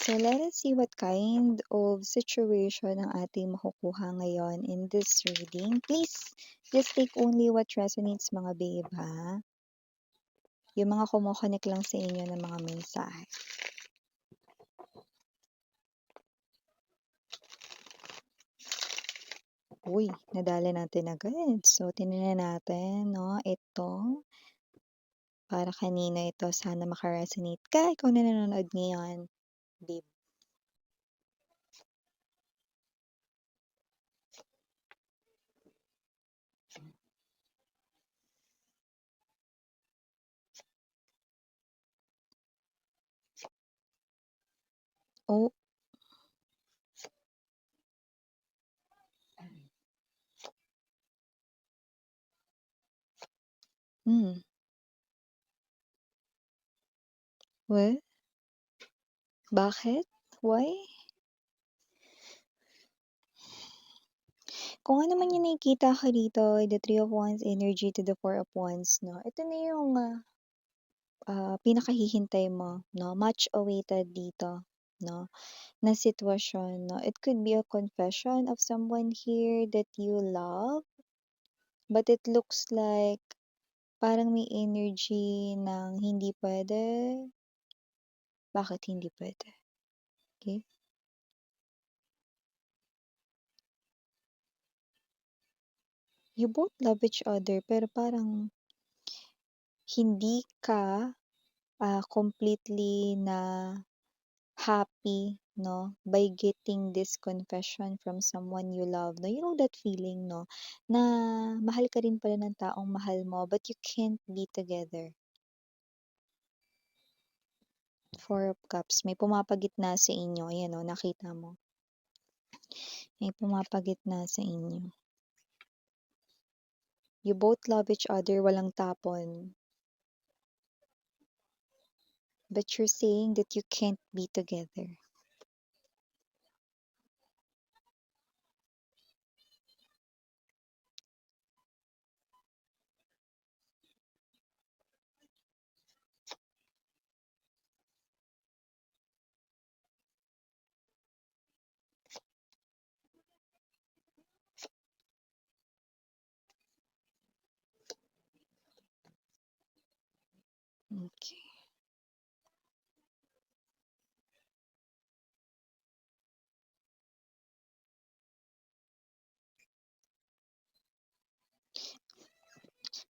So let us see what kind of situation ang ating makukuha ngayon in this reading. Please, just take only what resonates mga babe ha. Yung mga kumukonek lang sa inyo ng mga mensahe. Uy, nadala natin agad. So, tingnan natin, no? Ito, para kanina ito, sana makaresonate ka. Ikaw na nanonood ngayon, babe. Oh, hmm. Well, bakit? Why? Kung ano man yung nakikita ko dito, the Three of Wands energy to the Four of Wands, no? Ito na yung pinakahihintay mo, no? Much awaited dito, no? Na sitwasyon, no? It could be a confession of someone here that you love, but it looks like parang may energy ng hindi pwede. Bakit hindi pwede? Okay? You both love each other, pero parang hindi ka completely na happy, no, by getting this confession from someone you love, no? You know that feeling, no, na mahal ka rin pala ng taong mahal mo, but you can't be together. Four of Cups, may pumapagitna sa inyo. Ayan, no, nakita mo. May pumapagitna sa inyo. You both love each other, walang tapon. But you're saying that you can't be together. Okay.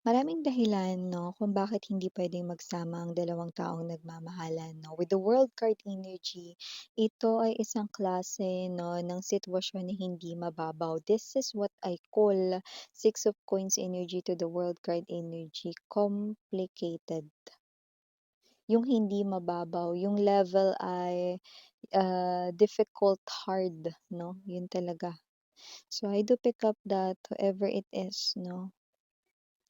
Maraming dahilan, no, kung bakit hindi pwedeng magsama ang dalawang taong nagmamahalan, no. With the World card energy, ito ay isang klase, no, ng sitwasyon na hindi mababaw. This is what I call Six of Coins energy to the World card energy, complicated. Yung hindi mababaw, yung level ay difficult, hard, no, yun talaga. So I do pick up that whoever it is, no,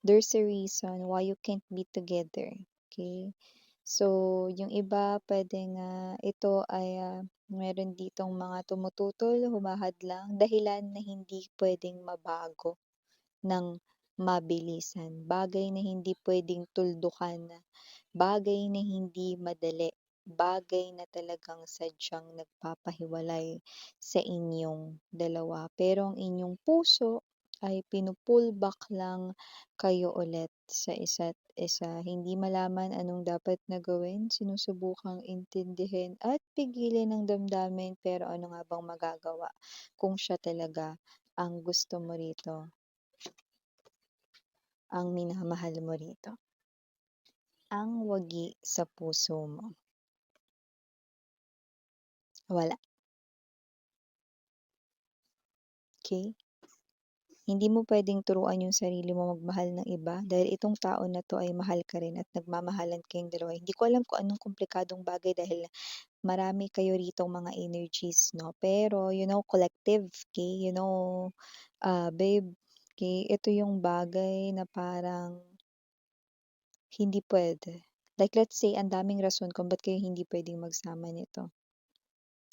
there's a reason why you can't be together. Okay? So, yung iba, pwedeng ito ay meron ditong mga tumututol, humahadlang, dahilan na hindi pwedeng mabago ng mabilisan. Bagay na hindi pwedeng tuldukan, bagay na hindi madali, bagay na talagang sadyang nagpapahiwalay sa inyong dalawa. Pero ang inyong puso ay pinupull back lang kayo ulit sa isa't isa. Hindi malaman anong dapat na gawin, sinusubukang intindihin at pigilin ng damdamin, pero ano nga bang magagawa kung siya talaga ang gusto mo rito, ang minamahal mo rito, ang wagi sa puso mo. Wala. Okay? Hindi mo pwedeng turuan yung sarili mo magmahal ng iba dahil itong tao na 'to ay mahal ka rin at nagmamahalan kayong dalawa. Hindi ko alam kung anong komplikadong bagay dahil marami kayo ritong mga energies, 'no? Pero, collective, okay? Babe, okay, ito yung bagay na parang hindi puwede. Like let's say ang daming rason kung ba't kayo hindi puwedeng magsama nito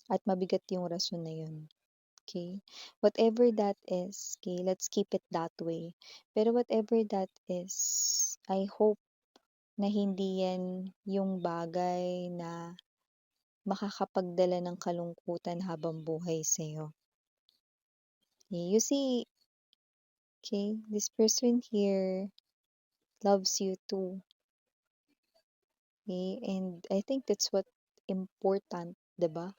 at mabigat yung rason na yun. Okay? Whatever that is, okay, let's keep it that way. Pero whatever that is, I hope na hindi yan yung bagay na makakapagdala ng kalungkutan habang buhay sa'yo. You see, okay, this person here loves you too. Okay? And I think that's what important, 'di ba?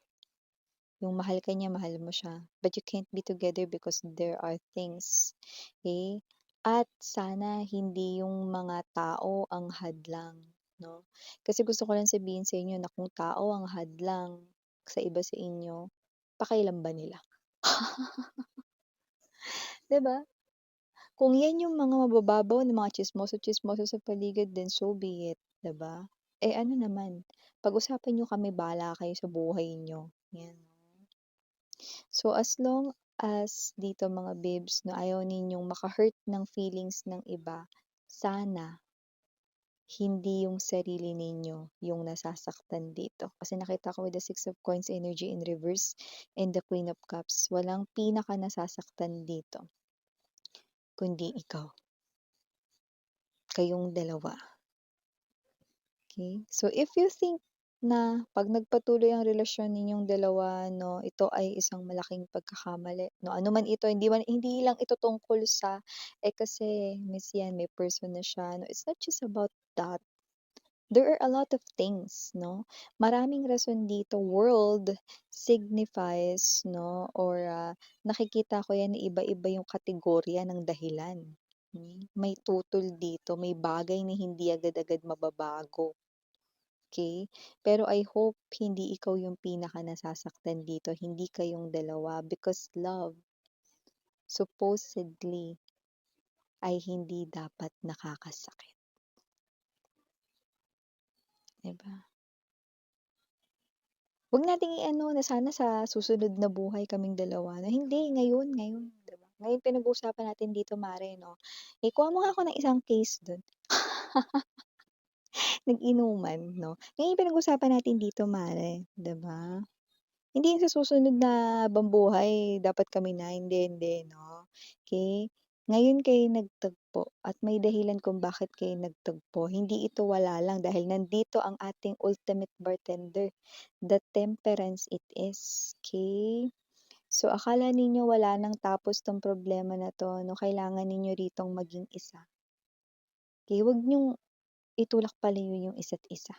Yung mahal ka niya, mahal mo siya. But you can't be together because there are things. Okay? At sana hindi yung mga tao ang hadlang, no? Kasi gusto ko lang sabihin sa inyo na kung tao ang hadlang sa iba sa inyo, pakailan ba nila? 'Di ba? Kung yan yung mga mabababaw na mga tsismoso-tsismoso sa paligid, then so be it, 'di ba? Eh, ano naman, pag-usapan niyo kami, bahala kayo sa buhay niyo, 'yan. So, as long as dito mga babes 'no, ayaw ninyong maka-hurt ng feelings ng iba, sana hindi yung sarili ninyo yung nasasaktan dito. Kasi nakita ko with the Six of Coins energy in reverse and the Queen of Cups, walang pinaka nasasaktan dito, kundi ikaw. Kayong dalawa. Okay? So, if you think na 'pag nagpatuloy ang relasyon ninyong dalawa 'no, ito ay isang malaking pagkakamali 'no, ano man ito, hindi lang ito tungkol sa, kasi miss yan may person na siya 'no, it's not just about that. There are a lot of things 'no, maraming rason dito. World signifies 'no, or nakikita ko yan na iba-iba yung kategorya ng dahilan. May tutol dito, may bagay na hindi agad-agad mababago. Okay, pero I hope hindi ikaw yung pinaka-nasasaktan dito, hindi kayong dalawa because love supposedly ay hindi dapat nakakasakit, 'di ba? Huwag nating i-ano na sana sa susunod na buhay kaming dalawa na hindi ngayon, 'di ba? Ngayon pinag-uusapan natin dito mare 'no. Kuha mo nga ako ng isang case dun, nag-inuman 'no. Ngayon pinag-usapan natin dito mare, 'di ba? Hindi yun sa susunod na habang buhay dapat kami na, hindi 'no, okey? Ngayon kayo nagtagpo at may dahilan kung bakit kayo nagtagpo, hindi ito wala lang dahil nandito ang ating ultimate bartender, the temperance it is, okey? So, akala ninyo wala ng tapos 'tong problema na 'to 'no, kailangan ninyo ritong maging isa, okey? Huwag niyong itulak palayo yung isa't isa,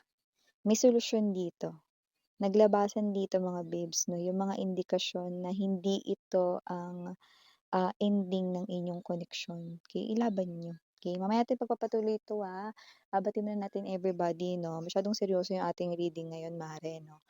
may solusyon dito. Naglabasan dito mga babes 'no, yung mga indikasyon na hindi ito ang, ending ng inyong koneksyon, okey, ilaban niyo, okey? Mamaya natin pagpapatuloy ito, batiin muna natin everybody 'no, masyadong seryoso yung ating reading ngayon mare 'no.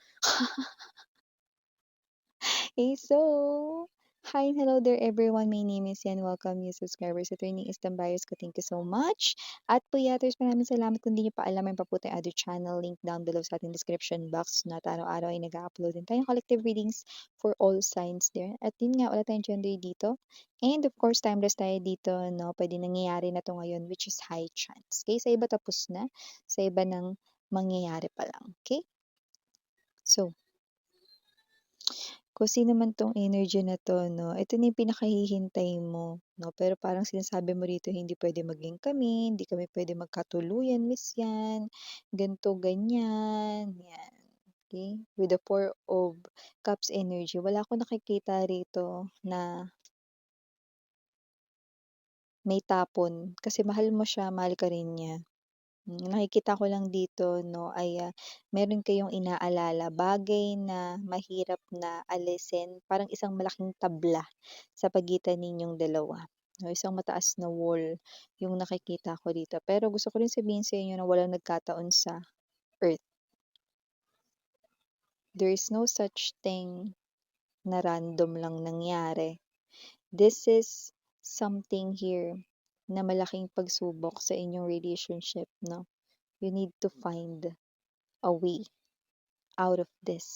So, hi and hello there everyone. My name is Yan. Welcome new subscribers. Returning is Tambayos ko. Thank you so much. At Puyaters, maraming salamat. Kung di nyo pa alam, may papunta yung other channel link down below sa ating description box na at araw-araw ay nag-upload din tayong collective readings for all signs there. At yun nga, wala tayong gender dito. And of course, timeless tayo dito, no? Pwede nangyayari na to ngayon, which is high chance. Okay? Sa iba tapos na. Sa iba nang mangyayari pa lang. Okay? So, kung sino man 'tong energy na 'to 'no, ito na yung pinakahihintay mo 'no, pero parang sinasabi mo rito hindi puwede maging kami, hindi kami puwede magkatuluyan, miss 'yan, ganito, ganyan, 'yan, okey. With the Four of Cups energy, wala akong nakikita rito na may tapon kasi mahal mo siya, mahal ka rin niya. Nakikita ko lang dito 'no ay, meron kayong inaalala, bagay na mahirap na alisin, parang isang malaking tabla sa pagitan ninyong dalawa, 'no, isang mataas na wall yung nakikita ko dito. Pero gusto ko rin sabihin sa inyo na walang nagkataon sa earth. There is no such thing na random lang nangyari. This is something here na malaking pagsubok sa inyong relationship 'no. You need to find a way out of this.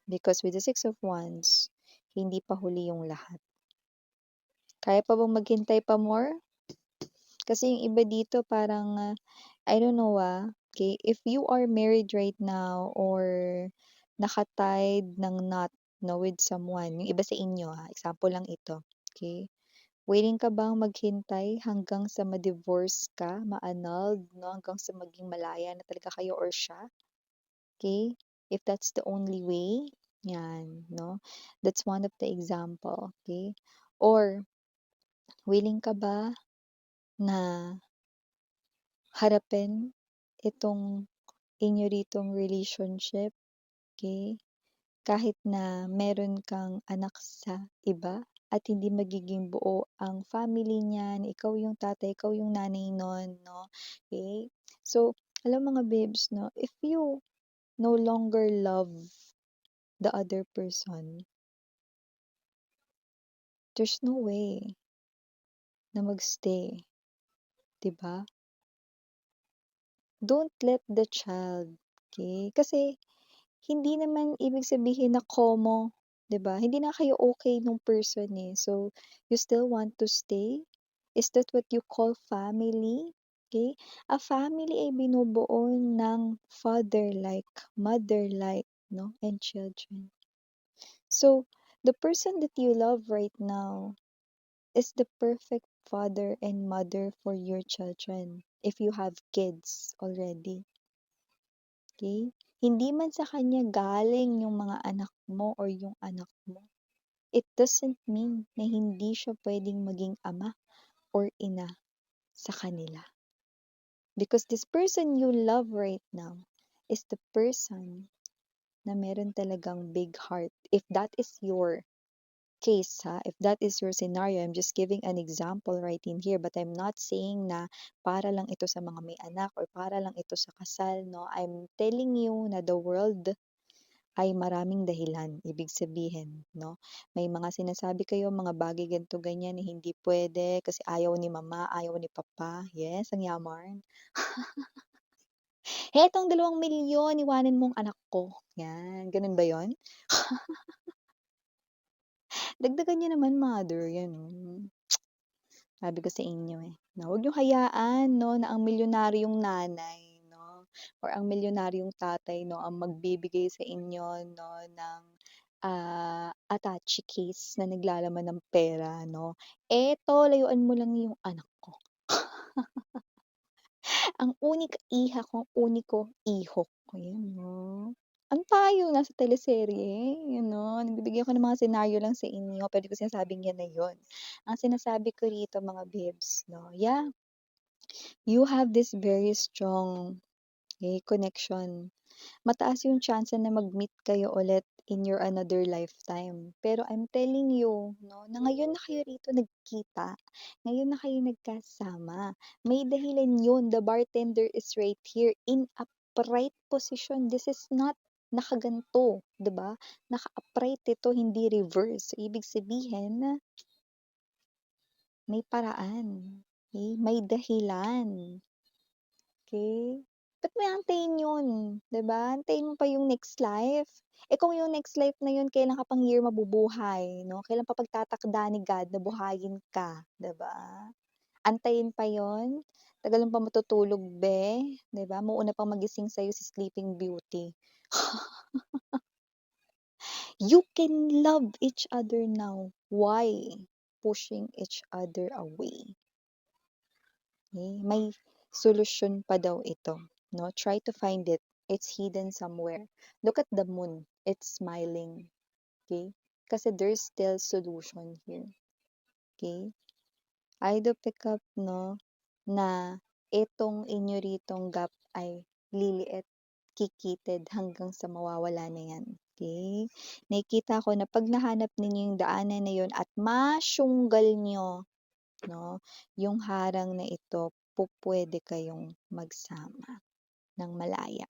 Because with the Six of Wands, hindi pa huli yung lahat. Kaya pa bang maghintay pa more? Kasi yung iba dito parang, I don't know okay, if you are married right now or nakatied ng knot 'no, with someone, yung iba sa inyo example lang ito, okay. Willing ka bang maghintay hanggang sa ma-divorce ka, ma-annulled 'no, hanggang sa maging malaya na talaga kayo or siya, okay. If that's the only way, yan, no? That's one of the example, okay? Or willing ka ba na harapin itong inyo ritong relationship, okay? Kahit na meron kang anak sa iba at hindi magiging buo ang family niyan, ikaw yung tatay, ikaw yung nanay nun, 'no, okay? So, alam mga babes 'no, if you no longer love the other person, there's no way na mag-stay, 'di ba? Don't let the child, okay? Kasi hindi naman ibig sabihin na komo, 'di ba? Hindi na kayo okay nung person, eh. So, you still want to stay? Is that what you call family? Okay? A family ay binubuo ng father-like, mother-like, 'no, and children. So, the person that you love right now is the perfect father and mother for your children if you have kids already. Okay? Hindi man sa kanya galing yung mga anak mo or yung anak mo, it doesn't mean na hindi siya pwedeng maging ama or ina sa kanila. Because this person you love right now is the person na meron talagang big heart. If that is your case, ha, if that is your scenario, I'm just giving an example right in here, but I'm not saying na para lang ito sa mga may anak or para lang ito sa kasal, no? I'm telling you na the world ay maraming dahilan, ibig sabihin, no? May mga sinasabi kayo, mga bagay ganito, ganyan, na hindi pwede kasi ayaw ni mama, ayaw ni papa. Yes, ang yaman. Hetong 2 milyon, iwanan mong anak ko. Yan, ganun ba yon? Dagdagan niyo naman, mother, yan. Oh. Sabi ko sa inyo eh, na huwag niyong hayaan, no, na ang milyonaryong nanay, no, or ang milyonaryong tatay, no, ang magbibigay sa inyo, no, ng attache case na naglalaman ng pera, no. Eto, layuan mo lang yung anak ko. Ang unika iha ko, ang uniko iho ko, yan, no. Ano tayo, nasa teleserye, you know, nagbibigay ako ng mga senaryo lang sa inyo, pero di ko sinasabing yan na yun. Ang sinasabi ko rito mga babes, no, yeah, you have this very strong, connection. Mataas yung chance na mag-meet kayo ulit in your another lifetime. Pero I'm telling you, no, na ngayon na kayo rito nagkita, ngayon na kayo nagkasama, may dahilan yun. The bartender is right here in upright position. This is not nakaganto, 'di ba? Naka-upright ito, hindi reverse. So, ibig sabihin, may paraan. Okay? May dahilan. Okay? Ba't mo aantayin yun, 'di ba? Antayin mo pa yung next life. Eh, kung yung next life na yun kailan ka pang year mabubuhay, 'no? Kailan pa pagtatakda ni God na buhayin ka, 'di ba? Antayin pa yun? Tagal mo pa matutulog be, 'di ba? Mauuna pang magising sa'yo si Sleeping Beauty. You can love each other now. Why pushing each other away? May solusyon pa daw ito, 'no? Try to find it. It's hidden somewhere. Look at the moon. It's smiling, okay? Kasi there's still solution here, okay? I do pick up, no, na itong inyo ritong gap ay liliit, kikitid hanggang sa mawawala na yan, okay? Nakikita ko na 'pag nahanap ninyo yung daanan na yun at masyunggal niyo, no, yung harang na ito, pupuwede kayong magsama ng malaya.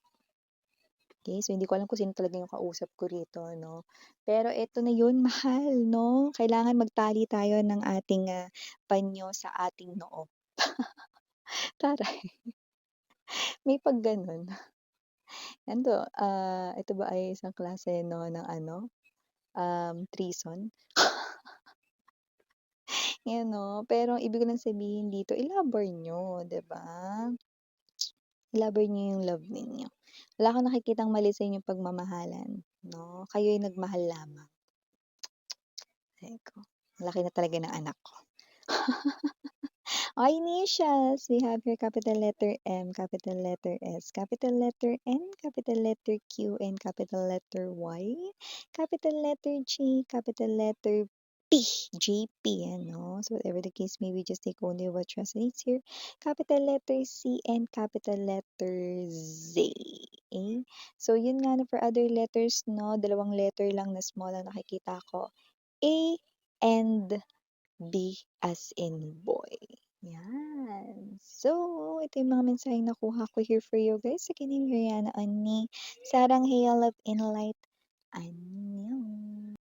Okay, so hindi ko alam kung sino talaga yung kausap ko rito, 'no. Pero eto na yun, mahal, 'no, kailangan magtali tayo ng ating, panyo sa ating noo. Taray, may 'pag gano'n. Ito ba ay isang klase, 'no, ng ano, treason? Yan, 'no, pero ang ibig ko lang sabihin dito, ilabor niyo, 'di ba? Ilabor niyo yung love ninyo. Wala akong nakikitang mali sa inyong pagmamahalan, 'no, kayo'y nagmahal lamang. Ay ko, ang laki na talaga ng anak ko. Initials, we have here capital letter M, capital letter S, capital letter N, capital letter Q, and capital letter Y, capital letter G, capital letter P, JP, ano? So whatever the case may, we just take only what resonates here. Capital letter C and capital letter Z. Okay? So yun nga no, for other letters, no, dalawang letter lang na small ang nakikita ko. A and B as in boy. Yan. So, ito yung mga mensaheng nakuha ko here for you guys. Again, I'm Rihanna Ani. Sarang Hail of Inlight. Ani.